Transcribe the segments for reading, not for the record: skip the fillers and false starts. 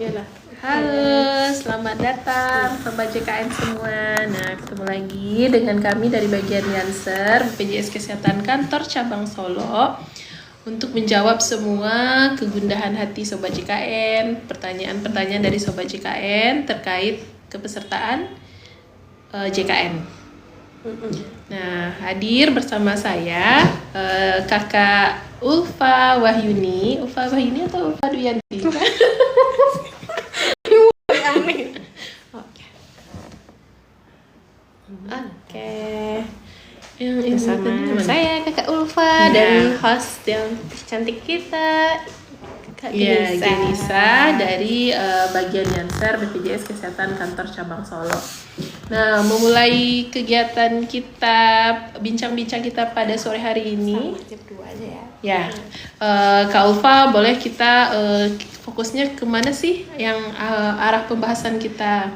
Iyalah. Halo, selamat datang Sobat JKN semua. Nah, ketemu lagi dengan kami dari bagian Yanser BPJS Kesehatan Kantor Cabang Solo untuk menjawab semua kegundahan hati Sobat JKN, pertanyaan-pertanyaan dari Sobat JKN terkait kepesertaan JKN. Nah, hadir bersama saya Kakak Ulfa Wahyuni atau Ulfa Duyanti? Aneh. Oke. Yang Bersama saya Kakak Ulfa dan host yang cantik kita Kak Ya, Genisa. Genisa dari bagian Yanser BPJS Kesehatan Kantor Cabang Solo. Nah, memulai kegiatan kita, bincang-bincang kita pada sore hari ini. Sama jam 2 aja ya. Ya, Kak Ulfa, boleh kita fokusnya kemana sih yang arah pembahasan kita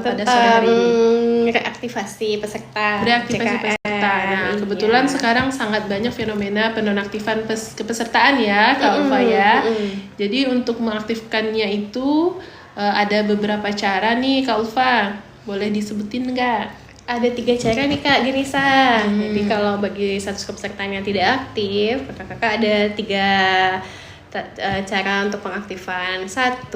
pada sore hari ini? Reaktivasi peserta. Reaktivasi JKN. peserta. Nah, kebetulan Iya. sekarang sangat banyak fenomena penonaktifan kepesertaan ya, Kak Ulfa ya. Jadi untuk mengaktifkannya itu ada beberapa cara nih, Kak Ulfa. Boleh disebutin nggak? Ada 3 cara nih Kak Genisa. Jadi kalau bagi status kepesertaan yang tidak aktif, kakak ada 3 cara untuk pengaktifan. 1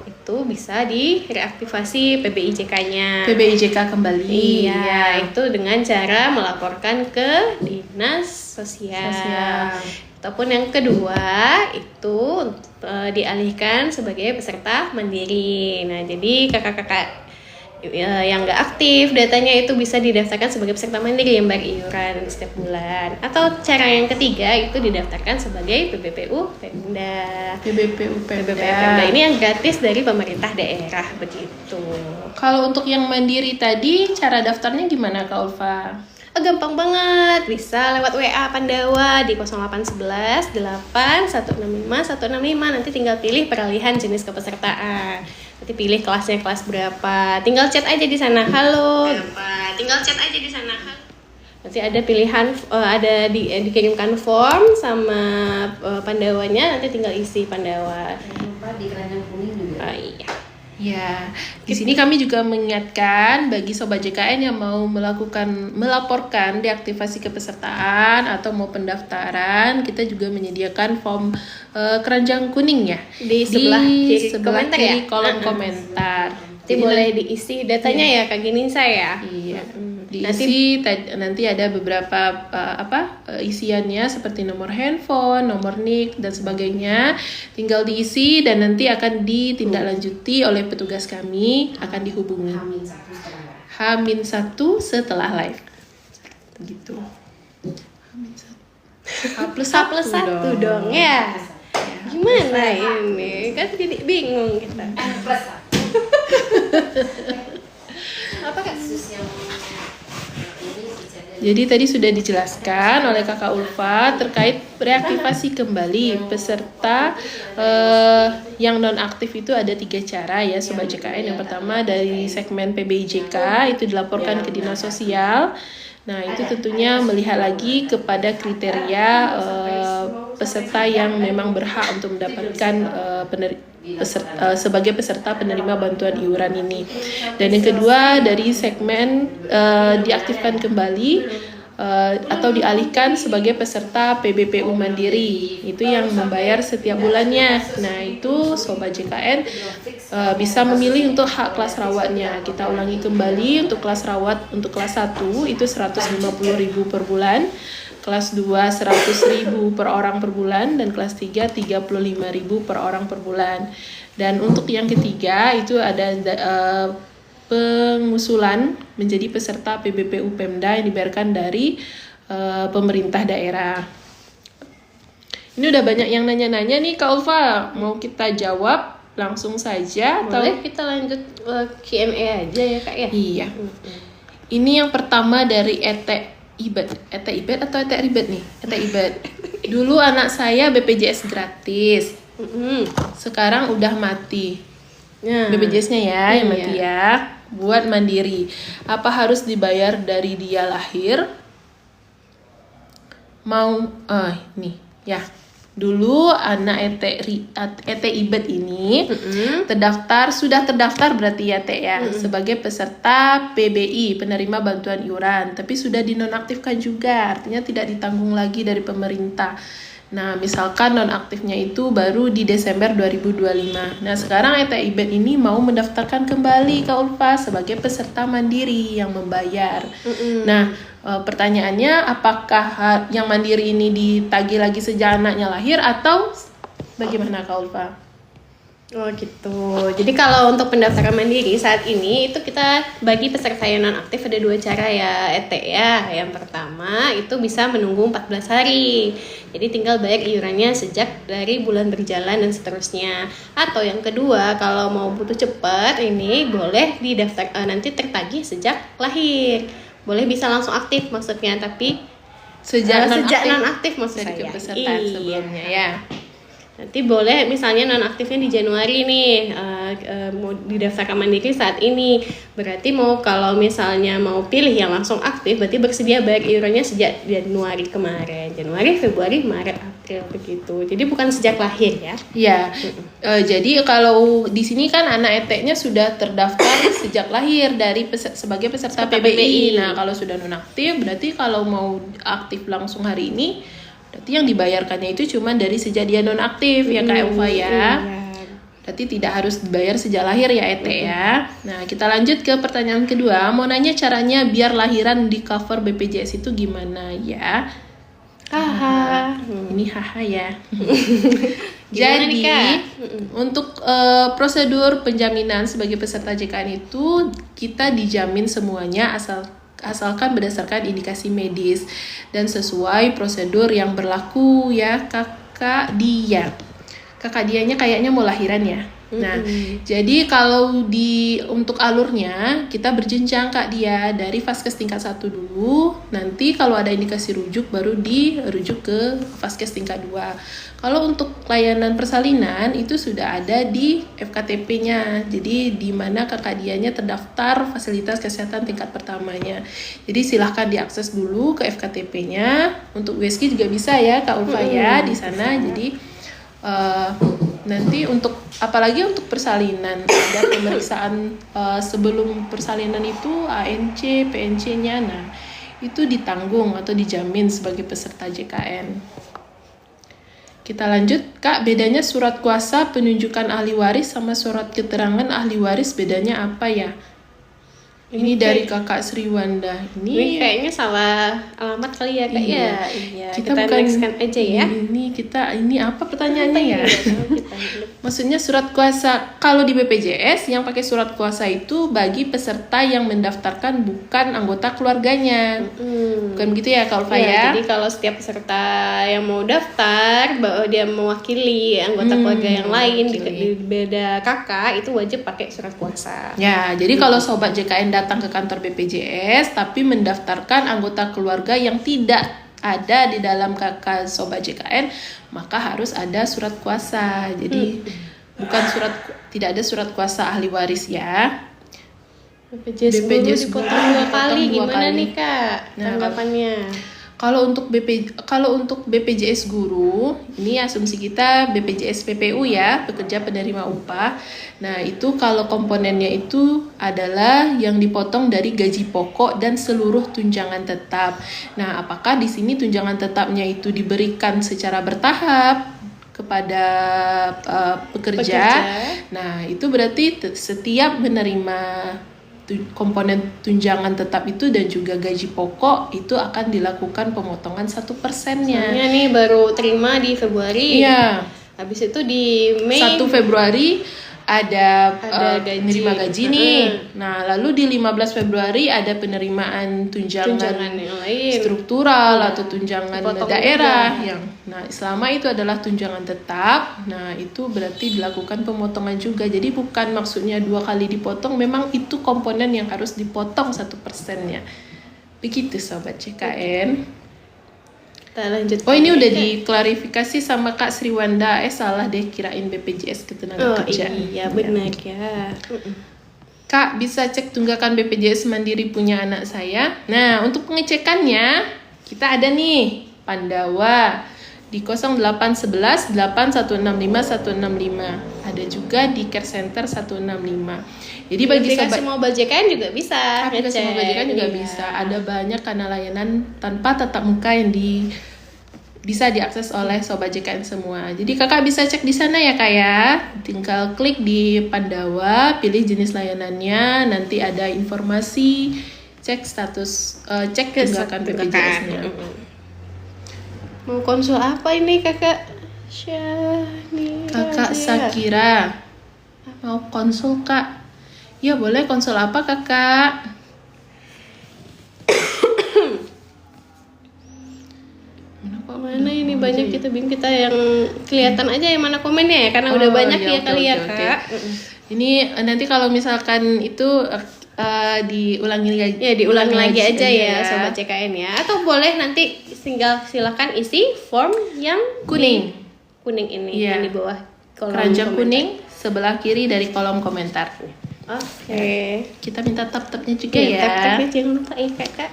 itu bisa direaktivasi PBIJK-nya. PBIJK kembali. Iya, itu dengan cara melaporkan ke Dinas Sosial. Ataupun yang kedua itu dialihkan sebagai peserta mandiri. Nah, jadi kakak-kakak yang nggak aktif datanya itu bisa didaftarkan sebagai peserta mandiri yang bayar iuran setiap bulan. Atau cara yang ketiga itu didaftarkan sebagai PBPU Pemda. PBPU PBPU Pemda. Pemda ini yang gratis dari pemerintah daerah begitu. Kalau untuk yang mandiri tadi, cara daftarnya gimana, Kak Ulfa? Gampang banget, bisa lewat WA Pandawa di 0811 8 165 165. Nanti tinggal pilih peralihan jenis kepesertaan. Nanti pilih kelasnya kelas berapa. Tinggal chat aja di sana. Halo. Tinggal chat aja di sana. Halo. Nanti ada pilihan, dikirimkan form sama Pandawanya. Nanti tinggal isi Pandawa. Lupa di keranjang kuning juga. Oh, iya. Ya, di sini kami juga mengingatkan bagi Sobat JKN yang mau melaporkan deaktivasi kepesertaan atau mau pendaftaran, kita juga menyediakan form keranjang kuning ya Di sebelah kiri komentar kiri ya? kolom komentar. Nanti boleh diisi datanya ya Kak Genisa ya. Iya. Diisi nanti ada beberapa isiannya seperti nomor handphone, nomor NIK dan sebagainya. Tinggal diisi dan nanti akan ditindaklanjuti oleh petugas kami, akan dihubungi. H-1 setelah live. Begitu. H+1 dong ya. Gimana ini? Kan jadi bingung kita. Apa kasus yang Jadi tadi sudah dijelaskan oleh Kakak Ulfa terkait reaktivasi kembali peserta yang nonaktif itu ada 3 cara ya Sobat JKN. Yang pertama dari segmen PBIJK itu dilaporkan ke Dinas Sosial. Nah itu tentunya melihat lagi kepada kriteria peserta yang memang berhak untuk mendapatkan sebagai peserta penerima bantuan iuran ini. Dan yang kedua dari segmen diaktifkan kembali atau dialihkan sebagai peserta PBPU Mandiri, itu yang membayar setiap bulannya. Nah itu Sobat JKN bisa memilih untuk hak kelas rawatnya. Kita ulangi kembali, untuk kelas rawat untuk kelas 1 itu 150.000 per bulan, kelas 2 100.000 per orang per bulan, dan kelas 3 35.000 per orang per bulan. Dan untuk yang ketiga itu ada pengusulan menjadi peserta PBPU Pemda yang dibayarkan dari pemerintah daerah. Ini udah banyak yang nanya-nanya nih Kak Ulfa, mau kita jawab langsung saja Boleh kita lanjut Q&A aja ya Kak ya? Iya. Ini yang pertama dari Ete Ibet atau Ete Ribet nih? Ete Ibet. Dulu anak saya BPJS gratis. Sekarang udah mati. BPJS-nya ya yang mati ya. Buat mandiri. Apa harus dibayar dari dia lahir? Mau nih ya. Dulu anak ET IBET ini sudah terdaftar berarti ya Teh ya, sebagai peserta PBI, penerima bantuan iuran, tapi sudah dinonaktifkan juga, artinya tidak ditanggung lagi dari pemerintah. Nah, misalkan nonaktifnya itu baru di Desember 2025. Nah, sekarang ET IBET ini mau mendaftarkan kembali Kak Ulfa sebagai peserta mandiri yang membayar. Nah, pertanyaannya apakah yang mandiri ini ditagih lagi sejak anaknya lahir atau bagaimana Kak Ulfa? Oh gitu. Jadi kalau untuk pendaftaran mandiri saat ini itu kita bagi peserta yang non aktif ada 2 cara ya ET ya. Yang pertama itu bisa menunggu 14 hari. Jadi tinggal bayar iurannya sejak dari bulan berjalan dan seterusnya. Atau yang kedua kalau mau butuh cepat ini boleh didaftar nanti tertagih sejak lahir. Boleh bisa langsung aktif maksudnya, tapi sejak non aktif maksud dari saya. kepesertaan sebelumnya ya. Nanti boleh misalnya nonaktifnya di Januari nih, mau didaftarkan mandiri saat ini. Berarti kalau misalnya mau pilih yang langsung aktif, berarti bersedia bayar iurannya sejak Januari kemarin. Januari, Februari, Maret, April begitu. Jadi bukan sejak lahir ya. Iya. Jadi kalau di sini kan anak ET-nya sudah terdaftar sejak lahir sebagai peserta PBI. Nah, kalau sudah nonaktif berarti kalau mau aktif langsung hari ini berarti yang dibayarkannya itu cuma dari sejak dia nonaktif ya Kak Elva ya. Berarti tidak harus dibayar sejak lahir ya ET ya. Nah, kita lanjut ke pertanyaan kedua. Mau nanya caranya biar lahiran di cover BPJS itu gimana ya? Haha. Ini haha ya. Gimana Jadi nih, Kak? untuk prosedur penjaminan sebagai peserta JKN itu kita dijamin semuanya asalkan berdasarkan indikasi medis dan sesuai prosedur yang berlaku ya Kakak Dia. Kakak Dianya kayaknya mau lahiran ya. Nah, jadi kalau untuk alurnya kita berjenjang Kak Dia dari Vaskes tingkat 1 dulu. Nanti kalau ada indikasi rujuk baru dirujuk ke Vaskes tingkat 2. Kalau untuk layanan persalinan itu sudah ada di FKTP-nya. Jadi di mana Kakak Dianya terdaftar fasilitas kesehatan tingkat pertamanya. Jadi silahkan diakses dulu ke FKTP-nya. Untuk USG juga bisa ya Kak Ulfa ya di sana. Jadi nanti apalagi untuk persalinan ada pemeriksaan sebelum persalinan itu ANC, PNC-nya, nah itu ditanggung atau dijamin sebagai peserta JKN. Kita lanjut Kak, bedanya surat kuasa penunjukan ahli waris sama surat keterangan ahli waris bedanya apa ya? Ini dari Kakak Sriwanda. Ini kayaknya salah alamat kali ya Kak ya. Iya. Kita bukan nextkan aja ya. Ini apa pertanyaannya ya? Maksudnya surat kuasa kalau di BPJS yang pakai surat kuasa itu bagi peserta yang mendaftarkan bukan anggota keluarganya. Bukan begitu ya Kak Ulfa ya? Jadi kalau setiap peserta yang mau daftar bahwa dia mewakili anggota keluarga yang lain di beda kakak itu wajib pakai surat kuasa. Ya, jadi kalau sobat JKN datang ke kantor BPJS tapi mendaftarkan anggota keluarga yang tidak ada di dalam kakak sobat JKN, maka harus ada surat kuasa. Jadi tidak ada surat kuasa ahli waris ya. BPJS dipotong 2 kali. Gimana nih Kak tanggapannya? Kalau untuk BPJS guru, ini asumsi kita BPJS PPU ya, pekerja penerima upah. Nah, itu kalau komponennya itu adalah yang dipotong dari gaji pokok dan seluruh tunjangan tetap. Nah, apakah di sini tunjangan tetapnya itu diberikan secara bertahap kepada pekerja? Nah, itu berarti setiap menerima komponen tunjangan tetap itu dan juga gaji pokok itu akan dilakukan pemotongan 1%-nya. Soalnya nih baru terima di Februari. Iya. Habis itu di Mei 1 Februari ada penerima gaji nih. Nah, lalu di 15 Februari ada penerimaan tunjangan yang lain, struktural atau tunjangan dipotong daerah juga. Nah, selama itu adalah tunjangan tetap, nah itu berarti dilakukan pemotongan juga. Jadi bukan maksudnya 2 kali dipotong, memang itu komponen yang harus dipotong 1%-nya. Begitu sobat CKN. Kita lanjut. Oh, ini udah diklarifikasi sama Kak Sriwanda. Salah deh, kirain BPJS Ketenagakerjaan. Iya, benar ya. Kak, bisa cek tunggakan BPJS Mandiri punya anak saya? Nah, untuk pengecekannya kita ada nih Pandawa di 0811 8165 165. Ada juga di Care Center 165. Jadi bagi aplikasi Mobile JKN juga bisa. aplikasi ngecek. Mobile JKN juga Iya. bisa. Ada banyak kanal layanan tanpa tatap muka yang bisa diakses oleh Sobat JKN semua. Jadi kakak bisa cek di sana ya kak ya. Tinggal klik di Pandawa, pilih jenis layanannya, nanti ada informasi, cek status, cek tunggakan BPJS-nya. Mau konsul apa ini kakak? Syahni Kakak Razia. Sakira mau konsul kak? Ya boleh, konsul apa kakak? Mana ini banyak kita bingung, kita yang kelihatan aja yang mana komennya ya, karena udah banyak iya, ya oke, kali ya oke, oke. kak. Ini nanti kalau misalkan itu diulangi lagi. Ya diulangi lagi aja ya ya. sobat CKN ya. Atau boleh nanti tinggal silakan isi form yang Kuning. kuning ini Iya. yang di bawah kolom Keranjang komentar. kuning sebelah kiri dari kolom komentar. Oke. Kita minta tap-tapnya juga Oke, ya. tap-tapnya jangan lupa ya kakak.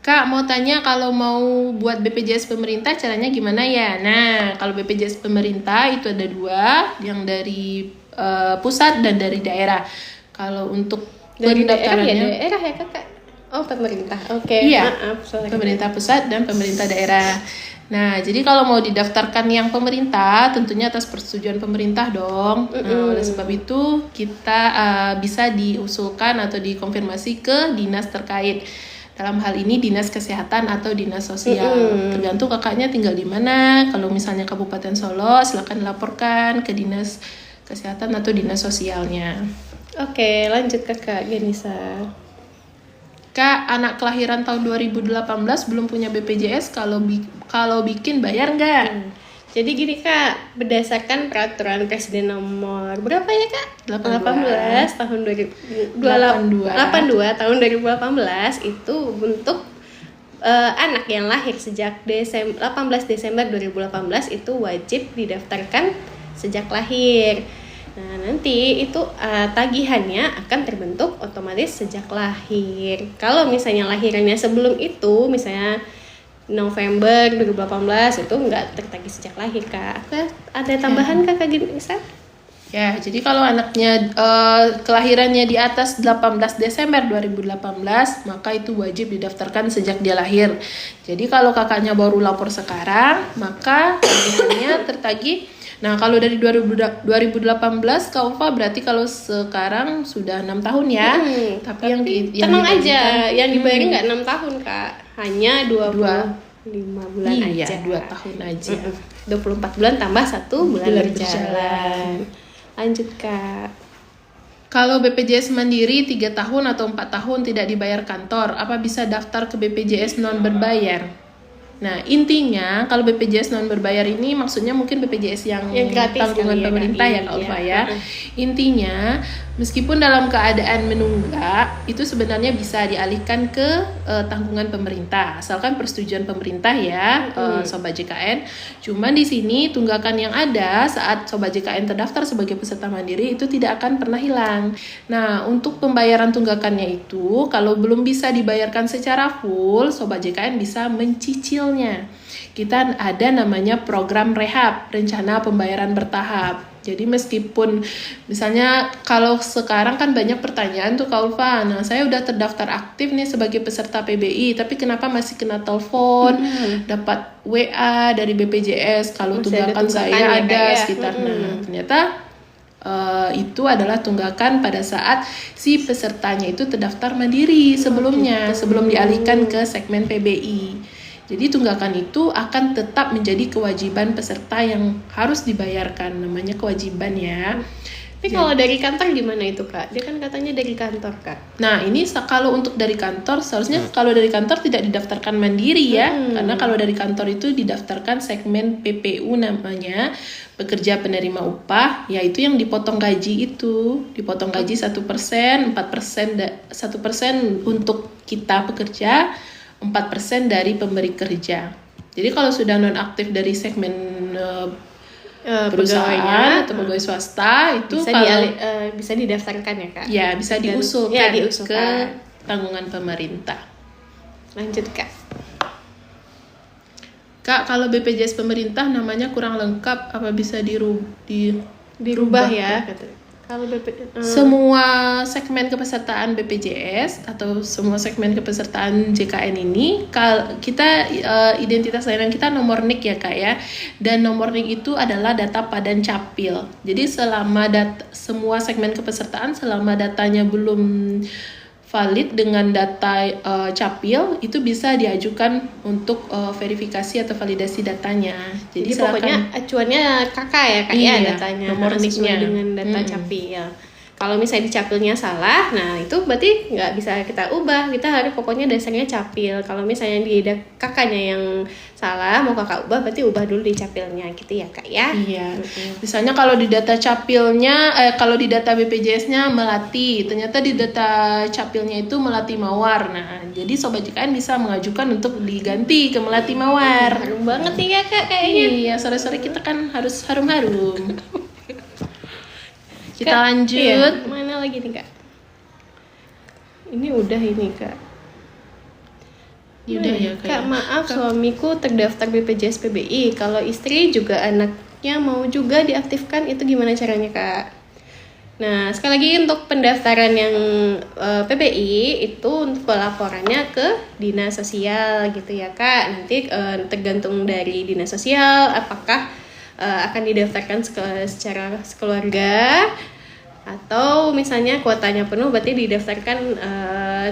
Kak mau tanya, kalau mau buat BPJS pemerintah caranya gimana ya? Nah, kalau BPJS pemerintah itu ada dua, yang dari pusat dan dari daerah. Kalau untuk Dari daerah ya, pendaftarannya, daerah ya kakak. Oh pemerintah. Oke. Iya. Maaf. Sorry. pemerintah pusat dan pemerintah daerah. Nah, jadi kalau mau didaftarkan yang pemerintah, tentunya atas persetujuan pemerintah dong. Nah, oleh sebab itu kita bisa diusulkan atau dikonfirmasi ke dinas terkait. Dalam hal ini dinas kesehatan atau dinas sosial. Tergantung kakaknya tinggal di mana. Kalau misalnya Kabupaten Solo, silakan laporkan ke dinas kesehatan atau dinas sosialnya. Oke, lanjut kakak Genisa. Kak, anak kelahiran tahun 2018 belum punya BPJS, kalau bikin bayar nggak? Jadi gini kak, berdasarkan peraturan presiden nomor berapa ya kak? 18 tahun 82. 82 tahun 2018 itu untuk anak yang lahir sejak 18 Desember 2018 itu wajib didaftarkan sejak lahir. Nah nanti itu tagihannya akan terbentuk otomatis sejak lahir. Kalau misalnya lahirannya sebelum itu, misalnya November 2018 itu nggak tertagih sejak lahir kak. Ada tambahan kakak Genisa? Ya, jadi kalau anaknya kelahirannya di atas 18 Desember 2018, maka itu wajib didaftarkan sejak dia lahir. Jadi kalau kakaknya baru lapor sekarang, maka tagihannya tertagih. Nah, kalau dari 2018 Kak Ulfa berarti kalau sekarang sudah 6 tahun ya. Tapi yang Tenang aja, dibagikan- yang dibayarin nggak 6 tahun kak, hanya 25 bulan Iya, aja. 2 tahun aja. 24 bulan tambah 1 bulan Bulan berjalan. Lanjut kak. Kalau BPJS Mandiri 3 tahun atau 4 tahun tidak dibayar kantor, apa bisa daftar ke BPJS non berbayar? Nah, intinya kalau BPJS non berbayar ini maksudnya mungkin BPJS yang gratis tanggungan kali ya, pemerintah Kak. ya Kak Ulfa Iya. ya. Intinya, meskipun dalam keadaan menunggak, itu sebenarnya bisa dialihkan ke tanggungan pemerintah, asalkan persetujuan pemerintah ya, Sobat JKN. Cuman di sini tunggakan yang ada saat Sobat JKN terdaftar sebagai peserta mandiri itu tidak akan pernah hilang. Nah, untuk pembayaran tunggakannya itu kalau belum bisa dibayarkan secara full, Sobat JKN bisa mencicilnya. Kita ada namanya program rehab, rencana pembayaran bertahap. Jadi meskipun misalnya kalau sekarang kan banyak pertanyaan tuh Kak Ulfa, nah saya udah terdaftar aktif nih sebagai peserta PBI, tapi kenapa masih kena telepon, dapat WA dari BPJS kalau Masih ada tunggakan saya tunggakan ya, ada Kak, ya? sekitar. Nah, ternyata itu adalah tunggakan pada saat si pesertanya itu terdaftar mandiri sebelumnya, sebelum dialihkan ke segmen PBI. Jadi tunggakan itu akan tetap menjadi kewajiban peserta yang harus dibayarkan, namanya kewajiban ya. Tapi kalau dari kantor gimana itu kak? Dia kan katanya dari kantor kak. Nah ini kalau untuk dari kantor seharusnya kalau dari kantor tidak didaftarkan mandiri ya, karena kalau dari kantor itu didaftarkan segmen PPU namanya, pekerja penerima upah, yaitu yang dipotong gaji itu, dipotong gaji 1%, 4%, 1% untuk kita pekerja, 4% dari pemberi kerja. Jadi kalau sudah nonaktif dari segmen perusahaan atau pegawai swasta itu Bisa kalau bisa didaftarkan ya kak? ya bisa Dan- diusulkan, ya, diusulkan. ke tanggungan pemerintah. Lanjut kak. Kak, kalau BPJS pemerintah namanya kurang lengkap, apa bisa dirubah ya katanya. Kalau Semua segmen kepesertaan BPJS atau semua segmen kepesertaan JKN ini kita identitas layanan kita nomor NIK ya Kak ya. Dan nomor NIK itu adalah data padan capil. Jadi selama semua segmen kepesertaan selama datanya belum valid dengan data capil itu bisa diajukan untuk verifikasi atau validasi datanya. Jadi pokoknya acuannya kakak ya Kak ya datanya nomor NIK-nya dengan data capil. Kalau misalnya di capilnya salah, nah itu berarti nggak bisa kita ubah. Kita harus pokoknya dasarnya capil. Kalau misalnya di kakaknya yang salah, mau kakak ubah, berarti ubah dulu di capilnya gitu ya Kak ya. Iya. Misalnya kalau di data capilnya, kalau di data BPJS-nya Melati, ternyata di data capilnya itu Melati Mawar. Nah, jadi Sobat JKN bisa mengajukan untuk diganti ke Melati Mawar. Harum banget nih ya Kak kayaknya. Iya, sore-sore kita kan harus harum-harum. Kita Kak, lanjut. Iya, mana lagi nih Kak? Ini udah ini Kak. Udah ya Kak, maaf suamiku terdaftar BPJS PBI. Kalau istri juga anaknya mau juga diaktifkan, itu gimana caranya Kak? Nah, sekali lagi untuk pendaftaran yang PBI itu untuk pelaporannya ke Dinas Sosial gitu ya Kak. Nanti tergantung dari Dinas Sosial apakah akan didaftarkan secara sekeluarga atau misalnya kuotanya penuh berarti didaftarkan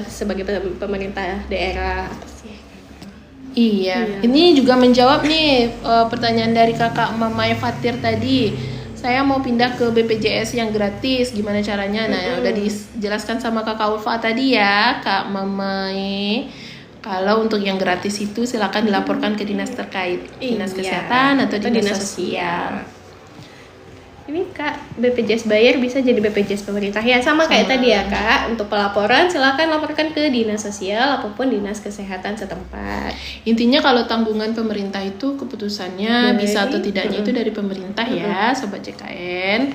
sebagai pemerintah daerah apa sih? Iya. Ini juga menjawab nih pertanyaan dari kakak Mamai Fatir tadi. Saya mau pindah ke BPJS yang gratis, gimana caranya? Nah, udah dijelaskan sama kakak Ulfa tadi ya, Kak Mamai. Kalau untuk yang gratis itu silakan dilaporkan ke dinas terkait, dinas kesehatan atau dinas sosial. Ini Kak, BPJS bayar bisa jadi BPJS pemerintah ya, sama kayak tadi ya Kak. Untuk pelaporan silakan laporkan ke dinas sosial ataupun dinas kesehatan setempat. Intinya kalau tanggungan pemerintah itu keputusannya bisa atau tidaknya itu dari pemerintah ya, Sobat JKN.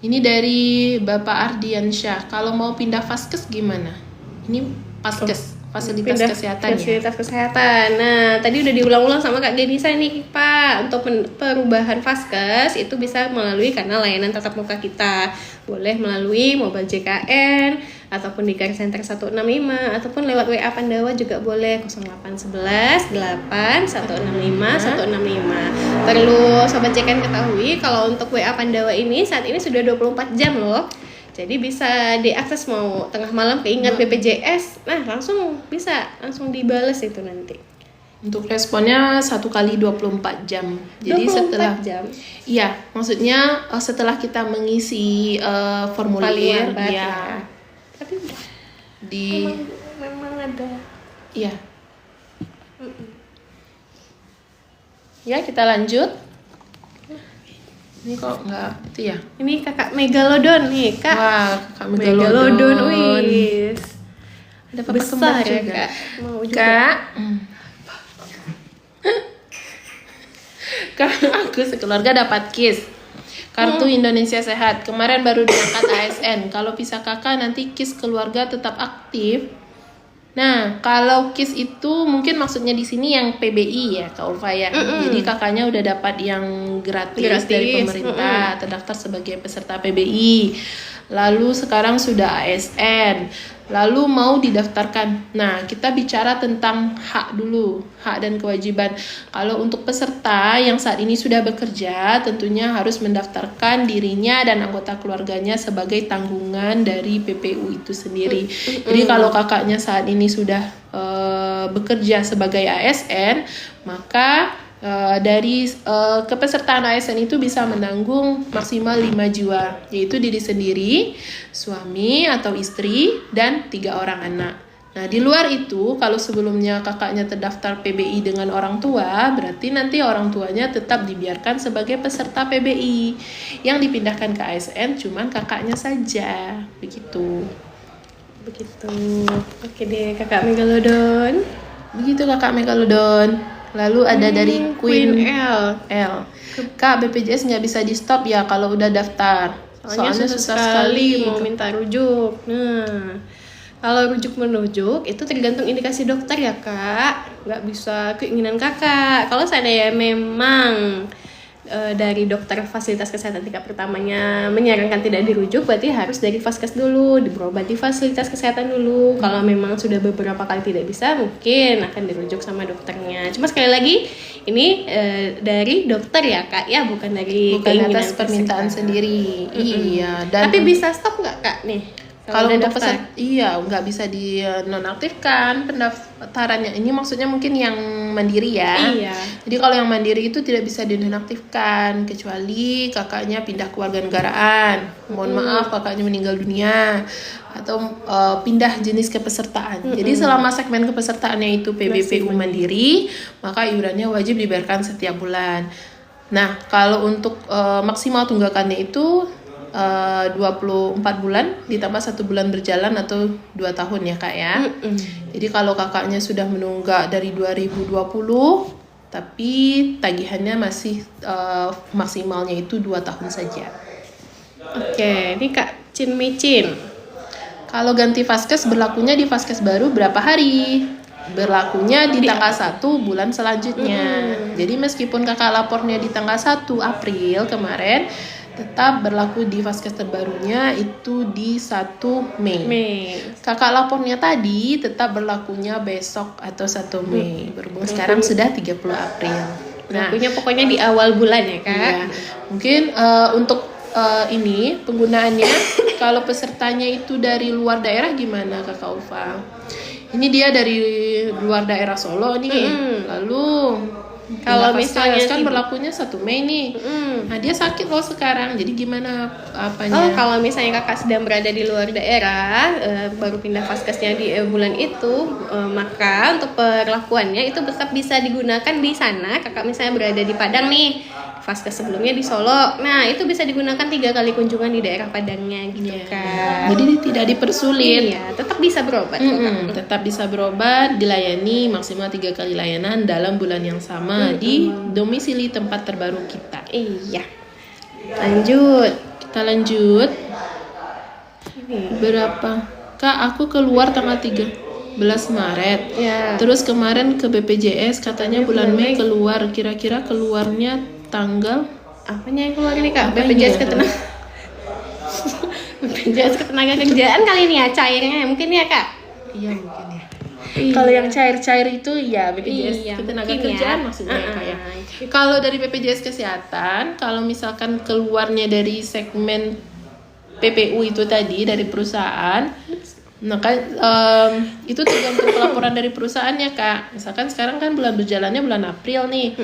Ini dari Bapak Ardiansyah. Kalau mau pindah Vaskes gimana? Ini Vaskes. Fasilitas kesehatan. Nah, tadi udah diulang-ulang sama Kak Denisa nih, Pak. Untuk perubahan Vaskes itu bisa melalui kanal layanan tatap muka kita. Boleh melalui mobile JKN ataupun di Care Center 165 ataupun lewat WA Pandawa juga boleh 0811 8 165 165. Perlu Sobat JKN ketahui kalau untuk WA Pandawa ini saat ini sudah 24 jam loh. Jadi bisa diakses mau tengah malam keingat BPJS, nah langsung dibales itu nanti. Untuk responnya 1 kali 24 jam. Jadi 24 setelah jam. Iya, maksudnya setelah kita mengisi formulir ya. Tapi udah memang ada. Iya. Ya, kita lanjut. Ini kok nggak itu ya? Ini kakak Megalodon nih Kak. Wah, kakak Megalodon. Wis. Ada papa besar ya juga. Kak. Mau juga. Kak. Kak, aku sekeluarga dapat KIS. Kartu Indonesia Sehat. Kemarin baru diangkat ASN. Kalau pisah kakak nanti KIS keluarga tetap aktif. Nah, kalau KIS itu mungkin maksudnya di sini yang PBI ya, Kak Ulfa ya. Jadi kakaknya udah dapat yang gratis dari pemerintah, terdaftar sebagai peserta PBI. Lalu sekarang sudah ASN. Lalu mau didaftarkan. Nah, kita bicara tentang hak dulu, hak dan kewajiban. Kalau untuk peserta yang saat ini sudah bekerja, tentunya harus mendaftarkan dirinya dan anggota keluarganya sebagai tanggungan dari PPU itu sendiri. Jadi kalau kakaknya saat ini sudah bekerja sebagai ASN, maka dari kepesertaan ASN itu bisa menanggung maksimal 5 jiwa, yaitu diri sendiri, suami atau istri, dan 3 orang anak. Nah, di luar itu, kalau sebelumnya kakaknya terdaftar PBI dengan orang tua, berarti nanti orang tuanya tetap dibiarkan sebagai peserta PBI. Yang dipindahkan ke ASN cuman kakaknya saja, begitu. Oke deh, kakak Megalodon. Begitu kakak Megalodon. Lalu ada dari Queen L. Kak, BPJS nggak bisa di stop ya kalau udah daftar. Soalnya susah sekali mau minta rujuk. Nah, kalau rujuk merujuk itu tergantung indikasi dokter ya Kak. nggak bisa keinginan kakak. Kalau seandainya memang dari dokter fasilitas kesehatan tingkat pertamanya menyarankan tidak dirujuk, berarti harus dari Vaskes dulu, berobat di fasilitas kesehatan dulu. Kalau memang sudah beberapa kali tidak bisa, mungkin akan dirujuk sama dokternya. Cuma sekali lagi ini dari dokter ya kak ya, bukan dari keinginan atas permintaan sendiri. Iya. Dan tapi bisa stop nggak kak nih? Kalau udah untuk daftar? nggak bisa di nonaktifkan pendaftarannya. Ini maksudnya mungkin yang mandiri ya. Iya. Jadi kalau yang mandiri itu tidak bisa dinonaktifkan kecuali kakaknya pindah kewarganegaraan. Mohon maaf kakaknya meninggal dunia atau pindah jenis kepesertaan. Jadi selama segmen kepesertaannya itu PBPU mandiri, maka iurannya wajib dibayarkan setiap bulan. Nah, kalau untuk maksimal tunggakannya itu 24 bulan ditambah 1 bulan berjalan atau 2 tahun ya kak ya. Jadi kalau kakaknya sudah menunggak dari 2020 tapi tagihannya masih maksimalnya itu 2 tahun saja. Oke, ini kak Cin Micin. Kalau ganti Vaskes berlakunya di Vaskes baru berapa hari? Berlakunya di tanggal 1 bulan selanjutnya. Jadi meskipun kakak lapornya di tanggal 1 April kemarin, tetap berlaku di Vaskes terbarunya itu di 1 Mei. Kakak lapornya tadi tetap berlakunya besok atau 1 Mei. Berhubung sekarang sudah 30 April. Berlakunya pokoknya di awal bulan ya kak. Iya. Mungkin untuk ini penggunaannya kalau pesertanya itu dari luar daerah gimana kakak Ufa? Ini dia dari luar daerah Solo nih. Lalu kalau misalnya kan berlakunya 1 Mei nih. Nah, dia sakit loh sekarang. Jadi gimana apanya? Oh, kalau misalnya kakak sedang berada di luar daerah, baru pindah Vaskesnya di bulan itu, maka untuk perlakuannya itu tetap bisa digunakan di sana. Kakak misalnya berada di Padang nih, Vaskes sebelumnya di Solo. Nah, itu bisa digunakan 3 kali kunjungan di daerah Padangnya gitu kan. Jadi tidak dipersulit. Iya, tetap bisa berobat. Tetap bisa berobat, dilayani maksimal 3 kali layanan dalam bulan yang sama di domisili tempat terbaru kita. Iya. Lanjut. Kita lanjut. Ini. Berapa? Kak, aku keluar tanggal 13 Maret. Ya. Terus kemarin ke BPJS katanya bulan Mei keluar. Kira-kira keluarnya tanggal Apanya yang keluar ini kak? Apanya? BPJS ketenaga BPJS ketenaga kerjaan kali ini ya cairnya mungkin ya kak? Iya mungkin ya. Iya. Kalau yang cair-cair itu ya BPJS Iya, ketenaga mungkin kerjaan ya. maksudnya kayak. Kalau dari BPJS kesehatan, kalau misalkan keluarnya dari segmen PPU itu tadi dari perusahaan, maka itu tergantung pelaporan dari perusahaannya kak. Misalkan sekarang kan bulan berjalannya bulan April nih.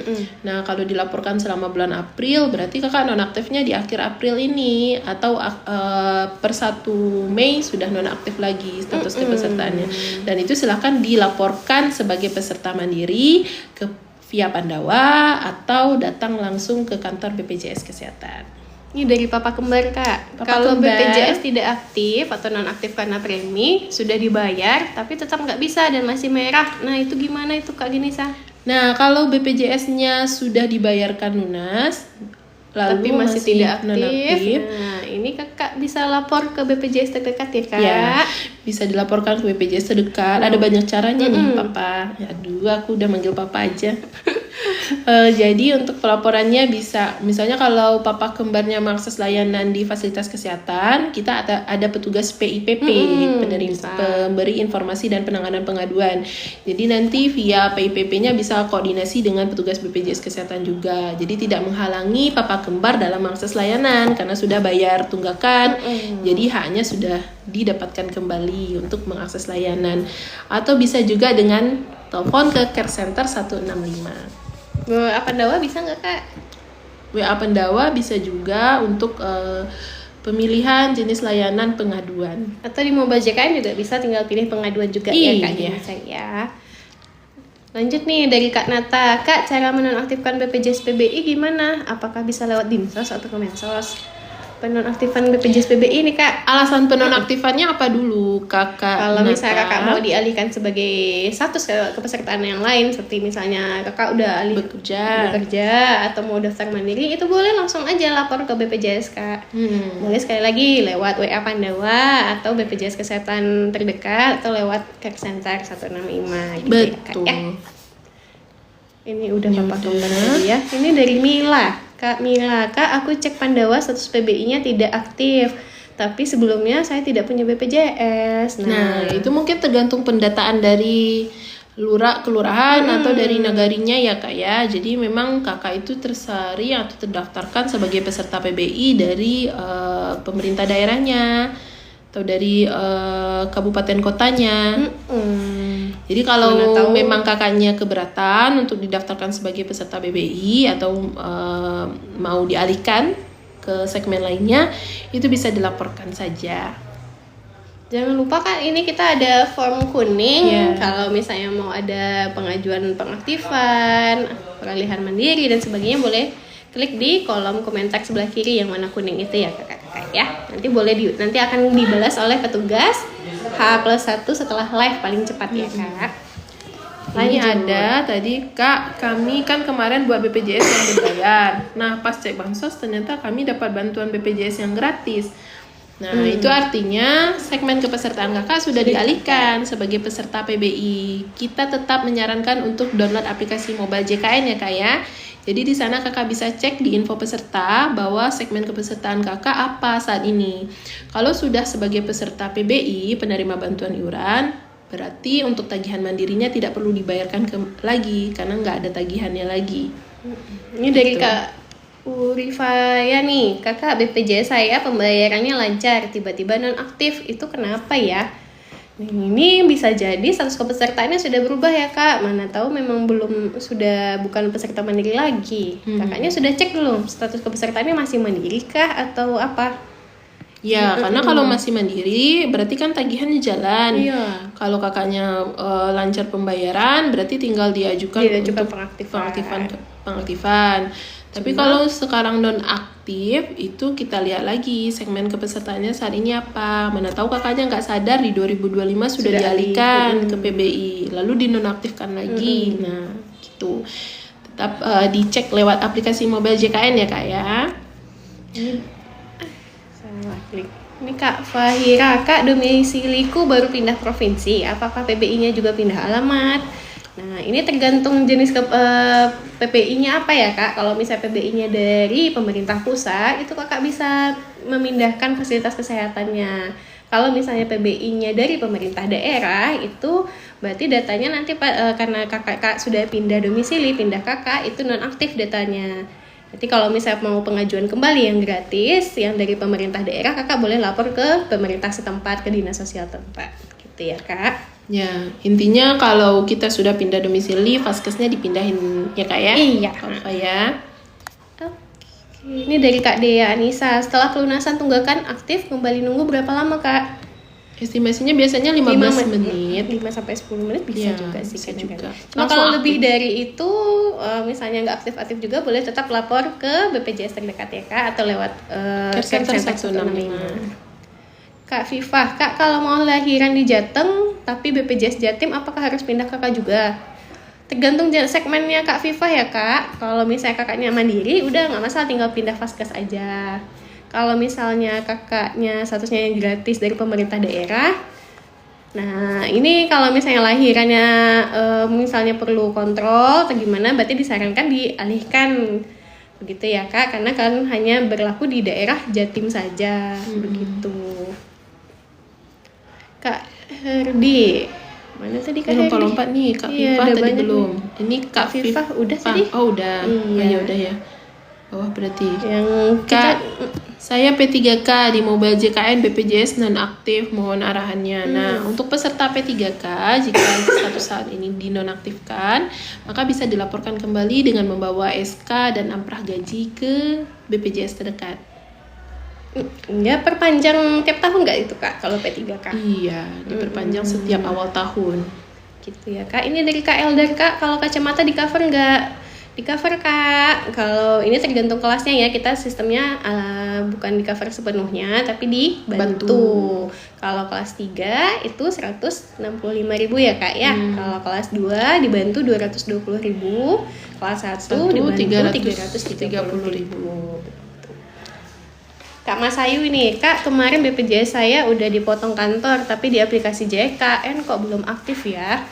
Nah kalau dilaporkan selama bulan April berarti kakak nonaktifnya di akhir April ini atau per 1 Mei sudah nonaktif lagi status kepesertaannya. Dan itu silakan dilaporkan sebagai peserta mandiri ke via Pandawa atau datang langsung ke kantor BPJS Kesehatan. Ini dari papa kembar kak. Papa Kalau kembar. BPJS tidak aktif atau nonaktif karena premi sudah dibayar tapi tetap nggak bisa dan masih merah. Nah itu gimana itu kak Genisa? Nah kalau BPJS-nya sudah dibayarkan lunas, lalu Tapi masih tidak aktif. nonaktif, Nah ini kakak bisa lapor ke BPJS terdekat ya kak. ya bisa dilaporkan ke BPJS terdekat. Ada banyak caranya nih papa. Aduh aku udah manggil papa aja. Jadi untuk pelaporannya bisa, misalnya kalau papa kembarnya mengakses layanan di fasilitas kesehatan, kita ada petugas PIPP, pemberi informasi dan penanganan pengaduan. Jadi nanti via PIPP-nya bisa koordinasi dengan petugas BPJS Kesehatan juga. Jadi tidak menghalangi papa kembar dalam mengakses layanan karena sudah bayar tunggakan. Jadi haknya sudah didapatkan kembali untuk mengakses layanan. Atau bisa juga dengan telepon ke Care Center 165. WA Pandawa bisa nggak kak? WA Pandawa bisa juga untuk pemilihan jenis layanan pengaduan. Atau di Mobile JKN juga bisa, tinggal pilih pengaduan juga ya kak Genisa ya. Lanjut nih dari Kak Nata. Kak, cara menonaktifkan BPJS PBI gimana? Apakah bisa lewat Dinsos atau Kemensos? Penonaktifan BPJS PBI ini kak, Alasan penonaktifannya apa dulu kakak? kalau Nata? misalnya kakak mau dialihkan sebagai status kepesertaan yang lain, seperti misalnya kakak udah bekerja atau mau daftar mandiri, itu boleh langsung aja lapor ke BPJS kak. Boleh sekali lagi lewat WA Pandawa atau BPJS Kesehatan terdekat atau lewat Care Center 165 gitu. Betul. Ya, kak, ya. Ini udah Ya Bapak udah. kembali ya. Ini dari Mila. Kak Mila, Kak aku cek Pandawa status PBI-nya tidak aktif. Tapi sebelumnya saya tidak punya BPJS. Nah, itu mungkin tergantung pendataan dari kelurahan atau dari nagarinya ya Kak ya. Jadi memang Kakak itu tersari atau terdaftarkan sebagai peserta PBI dari pemerintah daerahnya atau dari kabupaten kotanya. Jadi kalau Mana tahu. memang kakaknya keberatan untuk didaftarkan sebagai peserta PBI atau mau dialihkan ke segmen lainnya, itu bisa dilaporkan saja. Jangan lupa Kak, ini kita ada form kuning. Iya. Kalau misalnya mau ada pengajuan pengaktifan, peralihan mandiri dan sebagainya, boleh klik di kolom komentar sebelah kiri yang warna kuning itu ya kakak-kakak ya. Nanti akan dibalas oleh petugas H+1 setelah live paling cepat ya Kak. Ini Lanjut. ada tadi Kak, kami kan kemarin buat BPJS yang berbayar. Nah, pas cek bansos ternyata kami dapat bantuan BPJS yang gratis. Nah, itu artinya segmen kepesertaan Kakak sudah dialihkan sebagai peserta PBI. Kita tetap menyarankan untuk download aplikasi mobile JKN ya Kak ya. Jadi di sana Kakak bisa cek di info peserta bahwa segmen kepesertaan Kakak apa saat ini. Kalau sudah sebagai peserta PBI, penerima bantuan iuran, berarti untuk tagihan mandirinya tidak perlu dibayarkan lagi karena nggak ada tagihannya lagi. Ini dari Gitu. Kak Urifaya nih, kakak BPJS saya pembayarannya lancar, tiba-tiba nonaktif, itu kenapa ya? Ini bisa jadi status kepesertaannya sudah berubah ya kak, mana tahu memang bukan peserta mandiri lagi. Kakaknya sudah cek belum status kepesertaannya masih mandiri kah atau apa? Ya, karena kalau masih mandiri berarti kan tagihannya jalan. Iya. Kalau kakaknya lancar pembayaran berarti tinggal diajukan untuk pengaktifan. Tapi kalau sekarang non-aktif itu kita lihat lagi segmen kepesertaannya saat ini apa. Mana tahu kakaknya nggak sadar di 2025 sudah dialihkan ke PBI, lalu dinonaktifkan lagi. Nah, gitu. Tetap dicek lewat aplikasi mobile JKN ya kak ya. Salah klik. Ini Kak Fahira, Kak domisiliku baru pindah provinsi, apakah PBI-nya juga pindah alamat? Nah ini tergantung jenis PPI-nya apa ya Kak. Kalau misalnya PBI-nya dari pemerintah pusat, itu Kakak bisa memindahkan fasilitas kesehatannya. Kalau misalnya PBI-nya dari pemerintah daerah, itu berarti datanya nanti karena kakak sudah pindah domisili, pindah kakak, itu nonaktif datanya. Jadi kalau misalnya mau pengajuan kembali yang gratis, yang dari pemerintah daerah, kakak boleh lapor ke pemerintah setempat, ke dinas sosial tempat, gitu ya kak. Ya, intinya kalau kita sudah pindah domisili, vaskesnya dipindahin ya kak ya? Iya. Apa ya? Oke. Ini dari Kak Dea Anissa, setelah pelunasan tunggakan aktif, kembali nunggu berapa lama kak? Estimasinya biasanya 15 menit. 5-10 menit bisa Ya, juga sih bisa kadang-kadang. juga. Cuma Langsung kalau aktif. lebih dari itu, misalnya nggak aktif-aktif juga, boleh tetap lapor ke BPJS terdekat ya kak, atau lewat Care Center 165. Kak Viva, kak kalau mau lahiran di Jateng tapi BPJS Jatim, apakah harus pindah kakak juga? Tergantung segmennya Kak Viva ya kak. Kalau misalnya kakaknya mandiri, udah nggak masalah, tinggal pindah vaskes aja. Kalau misalnya kakaknya statusnya yang gratis dari pemerintah daerah, nah ini kalau misalnya lahirannya misalnya perlu kontrol atau gimana, berarti disarankan dialihkan begitu ya kak, karena kan hanya berlaku di daerah Jatim saja begitu. Kak Herdi, mana tadi Kak Herdi? Lompat-lompat nih Kak Iya, Viva ada tadi banyak belum. nih. Ini Kak Viva udah tadi? Oh udah. Iya. Ya udah ya. Bawah berarti. Yang Kak, saya P3K di Mobile JKN BPJS nonaktif, mohon arahannya. Nah, untuk peserta P3K jika status saat ini dinonaktifkan, maka bisa dilaporkan kembali dengan membawa SK dan amprah gaji ke BPJS terdekat. ya perpanjang tiap tahun nggak itu kak kalau P3K? Iya, diperpanjang setiap awal tahun. Gitu ya kak. Ini dari Kak Eldar, kak kalau kacamata di cover nggak? Di cover kak. Kalau ini tergantung kelasnya ya, kita sistemnya bukan di cover sepenuhnya tapi dibantu. Kalau kelas 3 itu 165.000 ya kak ya. Kalau kelas 2 dibantu 220.000, kelas 1 dibantu 330.000. Kak Mas Ayu ini, kak kemarin BPJS saya udah dipotong kantor tapi di aplikasi JKN kok belum aktif ya?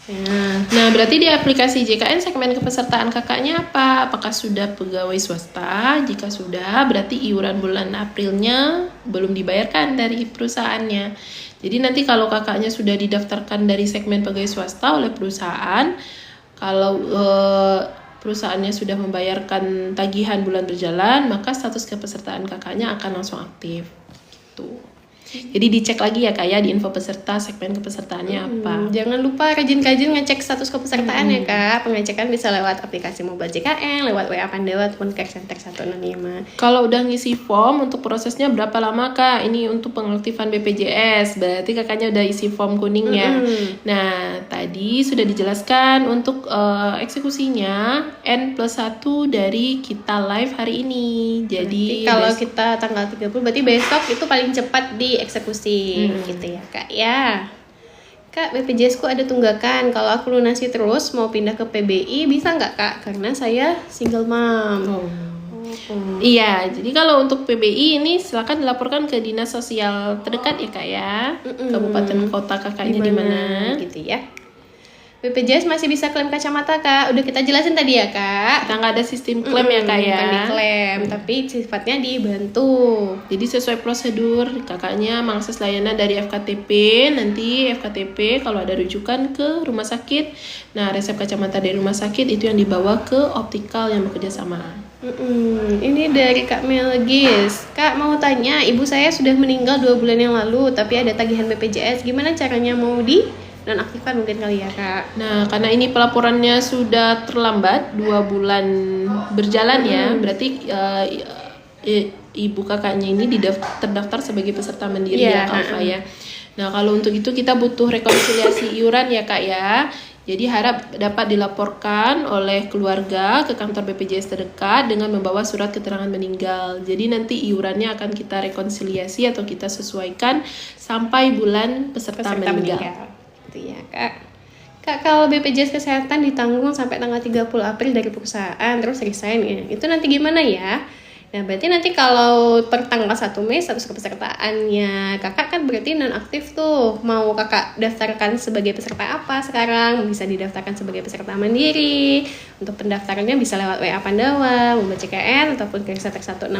Nah, berarti di aplikasi JKN segmen kepesertaan kakaknya apa? Apakah sudah pegawai swasta? Jika sudah, berarti iuran bulan Aprilnya belum dibayarkan dari perusahaannya. Jadi nanti kalau kakaknya sudah didaftarkan dari segmen pegawai swasta oleh perusahaan, kalau perusahaannya sudah membayarkan tagihan bulan berjalan, maka status kepesertaan kakaknya akan langsung aktif. Gitu. Jadi dicek lagi ya Kak ya di info peserta segmen kepesertaannya apa. Jangan lupa rajin-rajin ngecek status kepesertaan ya Kak. Pengecekan bisa lewat aplikasi mobile JKN, lewat WA Pandawa ataupun Care Center 165. Kalau udah ngisi form untuk prosesnya berapa lama Kak? Ini untuk pengaktifan BPJS. Berarti kakaknya udah isi form kuning ya. Nah, tadi sudah dijelaskan untuk eksekusinya N+1 dari kita live hari ini. Jadi kalau kita tanggal 30 berarti besok itu paling cepat di eksekusi gitu ya Kak ya. Kak, BPJS ku ada tunggakan. Kalau aku lunasi terus mau pindah ke PBI bisa nggak Kak? Karena saya single mom. Iya, jadi kalau untuk PBI ini silakan dilaporkan ke dinas sosial terdekat ya Kak ya. Kabupaten kota kakaknya di mana gitu ya. BPJS masih bisa klaim kacamata Kak. Udah kita jelasin tadi ya Kak. Kita nggak ada sistem klaim ya Kak ya. Bukan diklaim, tapi sifatnya dibantu. Jadi sesuai prosedur kakaknya mengakses layanan dari FKTP. Nanti FKTP kalau ada rujukan ke rumah sakit. Nah, resep kacamata dari rumah sakit itu yang dibawa ke optikal yang bekerja sama. Ini dari Kak Melgis. Kak mau tanya, ibu saya sudah meninggal 2 bulan yang lalu, tapi ada tagihan BPJS. Gimana caranya mau nonaktifkan mungkin kali ya Kak? Nah, karena ini pelaporannya sudah terlambat 2 bulan berjalan ya, berarti ibu kakaknya ini terdaftar sebagai peserta mandiri ya Kak Alfa ya. Nah, kalau untuk itu kita butuh rekonsiliasi iuran ya Kak ya. Jadi harap dapat dilaporkan oleh keluarga ke kantor BPJS terdekat dengan membawa surat keterangan meninggal. Jadi nanti iurannya akan kita rekonsiliasi atau kita sesuaikan sampai bulan peserta meninggal. Gitu ya Kak. Kak, kalau BPJS Kesehatan ditanggung sampai tanggal 30 April dari perusahaan terus resign ya. Itu nanti gimana ya? Nah, berarti nanti kalau per tanggal 1 Mei status kepesertaannya Kakak kan berarti nonaktif tuh. Mau Kakak daftarkan sebagai peserta apa sekarang? Bisa didaftarkan sebagai peserta mandiri. Untuk pendaftarannya bisa lewat WA Pandawa, mobile JKN ataupun Care Center 165,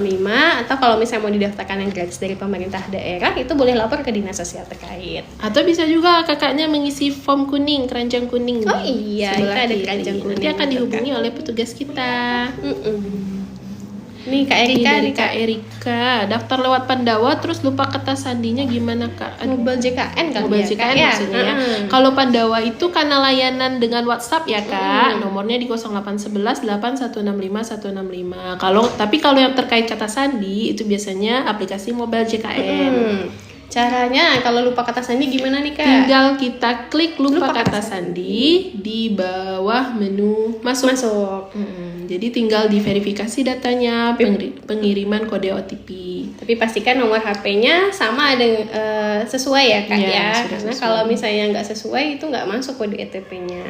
atau kalau misalnya mau didaftarkan yang gratis dari pemerintah daerah itu boleh lapor ke dinas sosial terkait. Atau bisa juga kakaknya mengisi form kuning, keranjang kuning. Oh iya, itu ada keranjang kuning. Nanti akan dihubungi oleh petugas kita. Nih Kak Erika, dari Kak Erika, daftar lewat Pandawa terus lupa kata sandinya gimana Kak? Mobile JKN kan? Mobile JKN ya, maksudnya ya. Kalau Pandawa itu karena layanan dengan WhatsApp ya Kak, nomornya di 0811 8165 165. Tapi kalau yang terkait kata sandi itu biasanya aplikasi Mobile JKN. Caranya kalau lupa kata sandi gimana nih Kak? Tinggal kita klik lupa kata sandi di bawah menu masuk. Jadi tinggal diverifikasi datanya, pengiriman kode OTP. Tapi pastikan nomor HP-nya sama ada sesuai ya Kak ya. Karena sesuai. kalau misalnya nggak sesuai itu nggak masuk kode OTP-nya.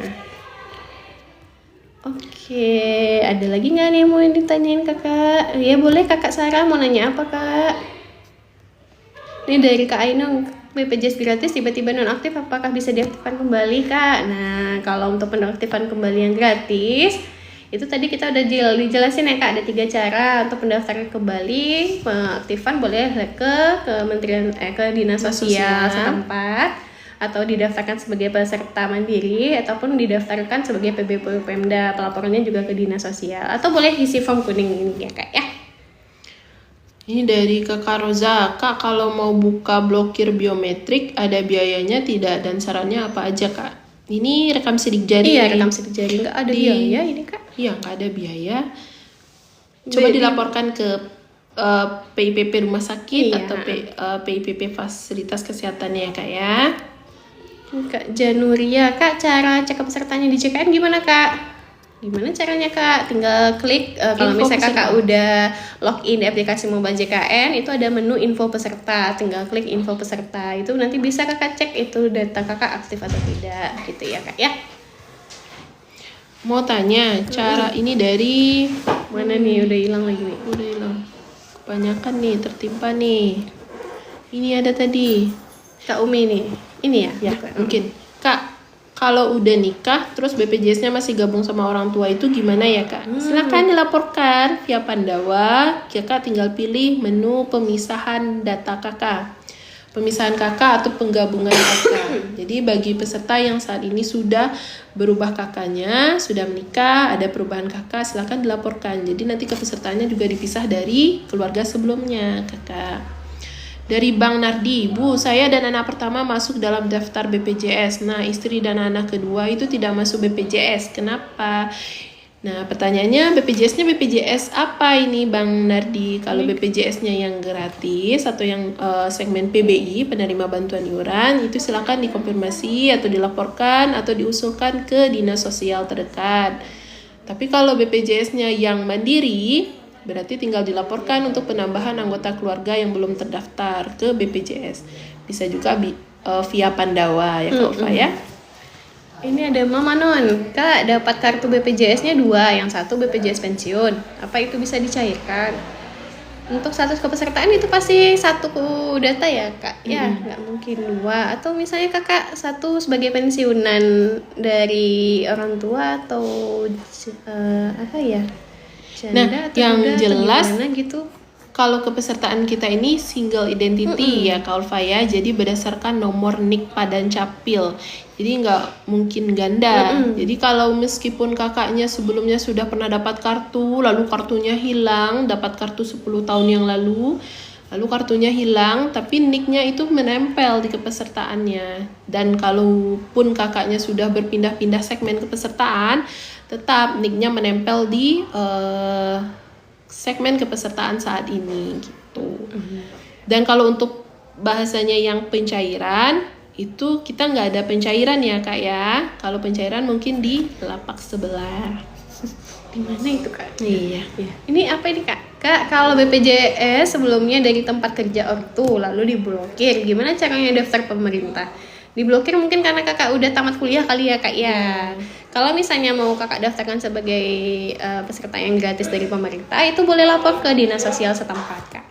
Oke, ada lagi nggak nih mau ditanyain Kakak? Ya boleh Kakak Sarah mau nanya apa Kak? Ini dari Kak Ainung, BPJS gratis tiba-tiba nonaktif, apakah bisa diaktifkan kembali Kak? Nah, kalau untuk penonaktifan kembali yang gratis, itu tadi kita udah dijelasin ya Kak, ada 3 cara untuk pendaftaran kembali. Pengaktifan boleh ke Kementerian ke Dinas Sosial setempat, atau didaftarkan sebagai peserta mandiri, ataupun didaftarkan sebagai PBPU Pemda. Pelaporannya juga ke Dinas Sosial, atau boleh isi form kuning ini ya Kak ya. Ini dari Kakak Roza, Kak kalau mau buka blokir biometrik ada biayanya tidak dan sarannya apa aja Kak? Ini rekam sidik jari. Iya, rekam sidik jari, nggak ada biaya ini Kak? Iya, nggak ada biaya. Coba dilaporkan ke PIPP rumah sakit atau PIPP fasilitas kesehatannya ya Kak ya. Kak Januria, Kak cara cek pesertanya di JKN gimana Kak? Gimana caranya Kak? Tinggal klik kalau misalnya Kakak udah login di aplikasi mobile JKN, itu ada menu info peserta. Tinggal klik info peserta. Itu nanti bisa Kakak cek itu data Kakak aktif atau tidak gitu ya Kak ya. Mau tanya, cara ini dari mana nih? Udah hilang lagi nih. Udah hilang. Kebanyakan nih, tertimpa nih. Ini ada tadi. Kak Umi nih. Ini ya? Ya, mungkin. Kak, Kalau udah nikah, terus BPJS-nya masih gabung sama orang tua itu gimana ya kak? Silakan dilaporkan via Pandawa. Kakak tinggal pilih menu pemisahan data kakak, pemisahan kakak atau penggabungan kakak. Jadi bagi peserta yang saat ini sudah berubah kakaknya, sudah menikah, ada perubahan kakak, silakan dilaporkan. Jadi nanti kepesertaannya juga dipisah dari keluarga sebelumnya kakak. Dari Bang Nardi, Bu, saya dan anak pertama masuk dalam daftar BPJS. Nah, istri dan anak kedua itu tidak masuk BPJS. Kenapa? Nah, pertanyaannya BPJS-nya BPJS apa ini Bang Nardi? Kalau BPJS-nya yang gratis atau yang segmen PBI, penerima bantuan iuran, itu silakan dikonfirmasi atau dilaporkan atau diusulkan ke dinas sosial terdekat. Tapi kalau BPJS-nya yang mandiri, berarti tinggal dilaporkan untuk penambahan anggota keluarga yang belum terdaftar ke BPJS. Bisa juga via Pandawa ya Kak Ulfa ya. Ini ada Mama Non, Kak dapat kartu BPJS-nya 2, yang satu BPJS pensiun. Apa itu bisa dicairkan? Untuk status kepesertaan itu pasti satu data ya Kak? Ya, nggak mungkin 2. Atau misalnya kakak satu sebagai pensiunan dari orang tua atau apa ya? Nah, yang jelas gitu. Kalau kepesertaan kita ini single identity ya Kak Ulfa ya, jadi berdasarkan nomor NIK Padan Capil, jadi nggak mungkin ganda. Jadi kalau meskipun kakaknya sebelumnya sudah pernah dapat kartu, lalu kartunya hilang, dapat kartu 10 tahun yang lalu kartunya hilang, tapi NIK-nya itu menempel di kepesertaannya. Dan kalaupun kakaknya sudah berpindah-pindah segmen kepesertaan, tetap NIK-nya menempel di segmen kepesertaan saat ini gitu. Dan kalau untuk bahasanya yang pencairan, itu kita nggak ada pencairan ya Kak ya. Kalau pencairan mungkin di lapak sebelah. Di mana itu Kak? Iya. Ini apa ini Kak? Kak, kalau BPJS sebelumnya dari tempat kerja ortu lalu diblokir, gimana caranya daftar pemerintah? Diblokir mungkin karena kakak udah tamat kuliah kali ya Kak ya. Kalau misalnya mau kakak daftarkan sebagai peserta yang gratis dari pemerintah, itu boleh lapor ke dinas sosial setempat Kak.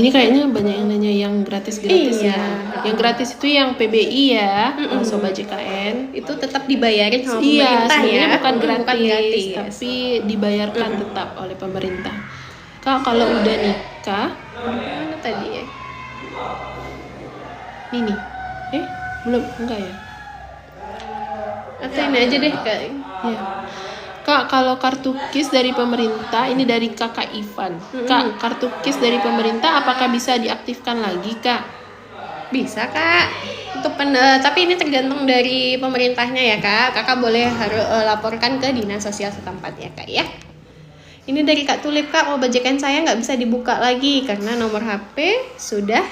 Ini kayaknya banyak yang nanya yang gratis-gratis Iya. ya. Yang gratis itu yang PBI ya, Sobat JKN. Itu tetap dibayarin sama Iya, pemerintah ya. sebenarnya bukan gratis, Bukan gratis. tapi dibayarkan tetap oleh pemerintah. Kak, kalau udah nikah, Mana tadi ya? ini belum, enggak ya? Atau ini aja deh Kak. Ya. Kak, kalau kartu KIS dari pemerintah, ini dari Kakak Ivan. Kak, kartu KIS dari pemerintah apakah bisa diaktifkan lagi, Kak? Bisa Kak. Untuk tapi ini tergantung dari pemerintahnya ya Kak. Kakak boleh harus laporkan ke dinas sosial setempat ya Kak ya. Ini dari Kak Tulip Kak, bajakan saya nggak bisa dibuka lagi karena nomor HP sudah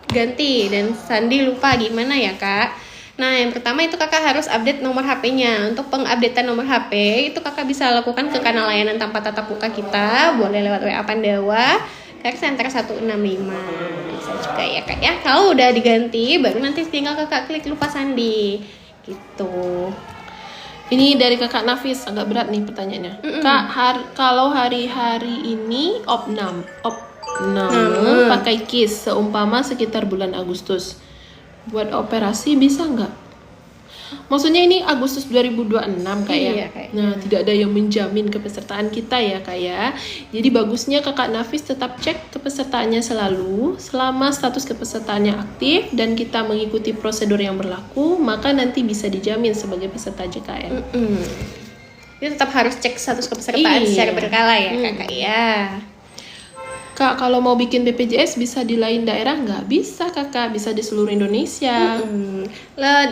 ganti dan sandi lupa, gimana ya Kak? Nah, yang pertama itu kakak harus update nomor HP-nya. Untuk pengupdatean nomor HP itu kakak bisa lakukan ke kanal layanan tanpa tatap muka kita, boleh lewat WA Pandawa, call center 165. Bisa juga ya Kak ya. Kalau udah diganti, baru nanti tinggal kakak klik lupa sandi. Gitu. Ini dari Kakak Nafis, agak berat nih pertanyaannya. Kak, kalau hari-hari ini opnam pakai KIS seumpama sekitar bulan Agustus, buat operasi bisa nggak? Maksudnya ini Agustus 2026 Kak ya? Iya, Kak. Nah, tidak ada yang menjamin kepesertaan kita ya Kak ya. Jadi bagusnya Kakak Nafis tetap cek kepesertaannya selalu. Selama status kepesertaannya aktif dan kita mengikuti prosedur yang berlaku, maka nanti bisa dijamin sebagai peserta JKN. Itu tetap harus cek status kepesertaan secara berkala ya Kakak ya. Kak, kalau mau bikin BPJS bisa di lain daerah nggak? Bisa Kakak, bisa di seluruh Indonesia.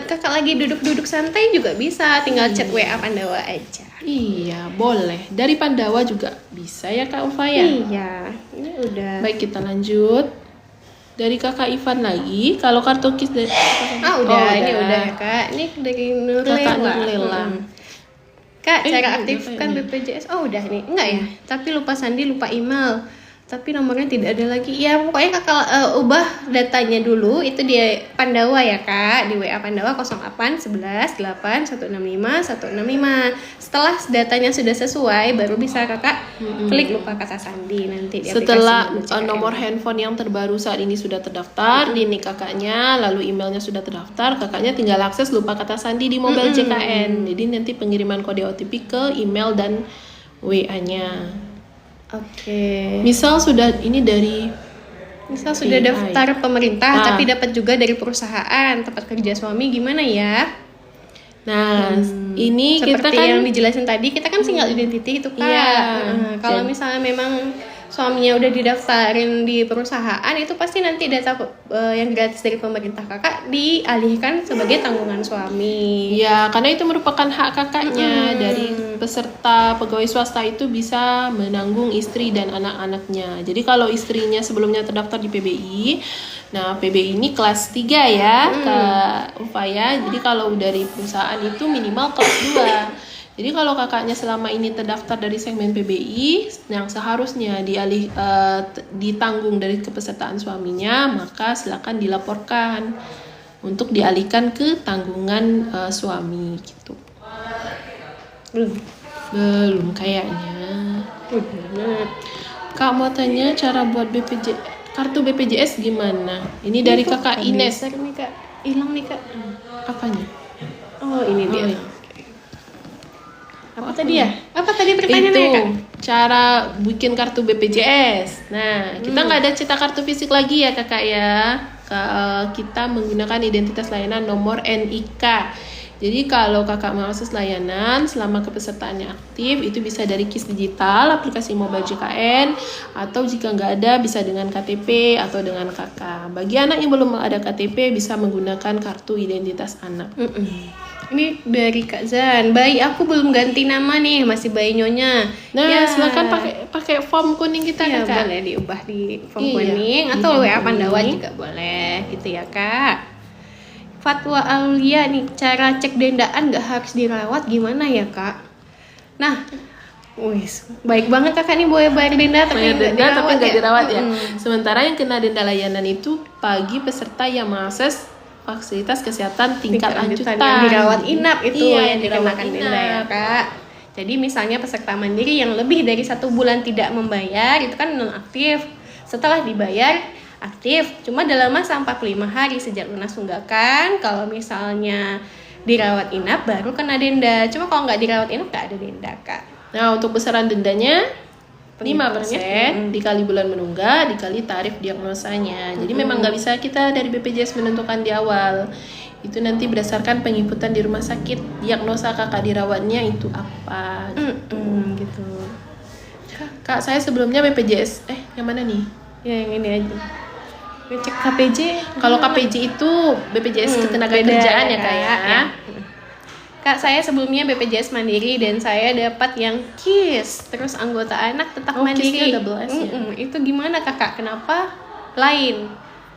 Kakak lagi duduk-duduk santai juga bisa, tinggal chat WA Pandawa aja. Iya, boleh. Dari Pandawa juga bisa ya Kak Ulfa ya? Iya, ini udah. Baik, kita lanjut. Dari Kakak Ivan lagi, kalau kartu KIS dari Ini udah ya Kak. Ini dari Kakak Nurlela. Nurlela. Kak, cara udah aktifkan kayaknya. BPJS. Oh, udah nih. Enggak ya? Tapi lupa sandi, lupa email. tapi nomornya tidak ada lagi. Ya pokoknya kakak ubah datanya dulu, itu di Pandawa ya kak, di WA Pandawa 08 11 8 165 165. Setelah datanya sudah sesuai, baru bisa kakak klik lupa kata sandi nanti di Setelah aplikasi JKN. nomor handphone yang terbaru saat ini sudah terdaftar di nik kakaknya, lalu emailnya sudah terdaftar, kakaknya tinggal akses lupa kata sandi di mobile JKN. Jadi nanti pengiriman kode OTP ke email dan WA-nya. Oke. Misal sudah ini dari Misal sudah AI. daftar pemerintah tapi dapat juga dari perusahaan tempat kerja suami, gimana ya? Nah, ini kita Seperti kan yang dijelasin tadi, kita kan single identity itu kak. Iya. Kalau misalnya memang suaminya udah didaftarin di perusahaan, itu pasti nanti data yang gratis dari pemerintah kakak dialihkan sebagai tanggungan suami. ya, karena itu merupakan hak kakaknya. Dari peserta pegawai swasta itu bisa menanggung istri dan anak-anaknya. Jadi kalau istrinya sebelumnya terdaftar di PBI, nah PBI ini kelas 3 ya, Kak Upaya. Jadi kalau dari perusahaan itu minimal kelas 2. Jadi kalau kakaknya selama ini terdaftar dari segmen PBI yang seharusnya ditanggung dari kepesertaan suaminya, maka silakan dilaporkan untuk dialihkan ke tanggungan suami gitu. Belum kayaknya. Kak mau tanya cara buat kartu BPJS gimana? Ini dari kakak Ines. Besar nih kak, hilang nih kak. Apanya? Oh ini dia. Oh, iya. Apa tadi ya? Apa tadi pertanyaannya kak? Cara bikin kartu BPJS. Nah, kita nggak ada cetak kartu fisik lagi ya kakak ya. Kita menggunakan identitas layanan nomor NIK. Jadi kalau kakak mengakses layanan selama kepesertaannya aktif, itu bisa dari KIS Digital, aplikasi mobile JKN, atau jika nggak ada bisa dengan KTP atau dengan KK. Bagi anak yang belum ada KTP bisa menggunakan kartu identitas anak. Ini dari Kak Zan. Bayi aku belum ganti nama nih, masih bayi nyonya. Nah, silakan pakai form kuning kita ya, kakak. boleh diubah di form Iya, kuning di atau form WA Pandawa kuning. juga boleh gitu ya kak. Fatwa Aulia nih, cara cek dendaan nggak harus dirawat gimana ya kak? Nah, wis baik banget kakak nih, boleh bayar denda tapi nggak dirawat ya. Sementara yang kena denda layanan itu bagi peserta yang mengakses fasilitas kesehatan tingkat lanjutan yang dirawat inap itu Iya, yang dikenakan denda ya kak. Jadi misalnya peserta mandiri yang lebih dari 1 bulan tidak membayar itu kan nonaktif. Setelah dibayar aktif, cuma dalam masa 45 hari sejak lunas tunggakan. Kalau misalnya dirawat inap baru kena denda. Cuma kalau nggak dirawat inap nggak ada denda kak. Nah, untuk besaran dendanya 5% dikali bulan menunggak dikali tarif diagnosanya. Jadi memang nggak bisa kita dari BPJS menentukan di awal. Itu nanti berdasarkan penginputan di rumah sakit, diagnosa kakak dirawatnya itu apa Gitu. Kak, saya sebelumnya BPJS yang mana nih? Ya yang ini aja. Cek KPJ. Kalau KPJ itu BPJS Ketenagakerjaan ya kak ya. Kak, saya sebelumnya BPJS Mandiri dan saya dapat yang KIS, terus anggota anak tetap mandiri. KIS-nya double S ya? Itu gimana kakak? Kenapa lain?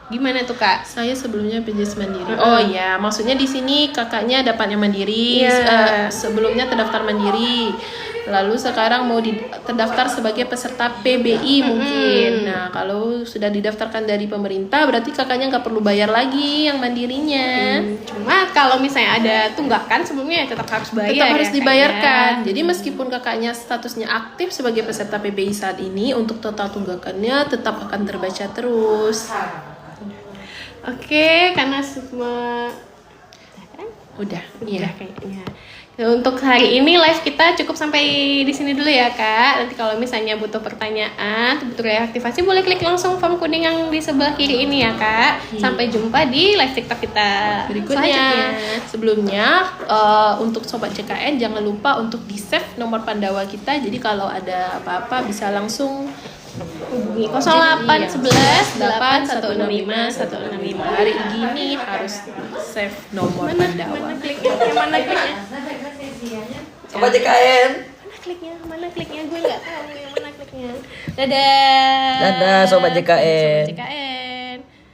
Gimana tuh kak? Saya sebelumnya BPJS Mandiri. Oh ya, maksudnya di sini kakaknya dapatnya mandiri, sebelumnya terdaftar mandiri, lalu sekarang mau terdaftar sebagai peserta PBI mungkin. Nah, kalau sudah didaftarkan dari pemerintah, berarti kakaknya nggak perlu bayar lagi yang mandirinya. Cuma kalau misalnya ada tunggakan sebelumnya ya tetap harus bayar. Tetap harus dibayarkan. Kayaknya. Jadi meskipun kakaknya statusnya aktif sebagai peserta PBI saat ini, untuk total tunggakannya tetap akan terbaca terus. Oke, karena semua Udah kayaknya. Nah, untuk hari ini live kita cukup sampai di sini dulu ya kak. Nanti kalau misalnya butuh pertanyaan, butuh reaktivasi, boleh klik langsung form kuning yang di sebelah kiri ini ya kak. Sampai jumpa di live TikTok kita berikutnya. Sebelumnya untuk sobat JKN jangan lupa untuk di save nomor Pandawa kita. Jadi kalau ada apa-apa bisa langsung hubungi 0811 8165 165. Hari gini harus save nomor Pandawa. Mana kliknya? Mana kliknya? Sobat JKN. Mana kliknya? Gue nggak tahu yang mana kliknya. Dadah. Dadah Sobat JKN. Sobat JKN.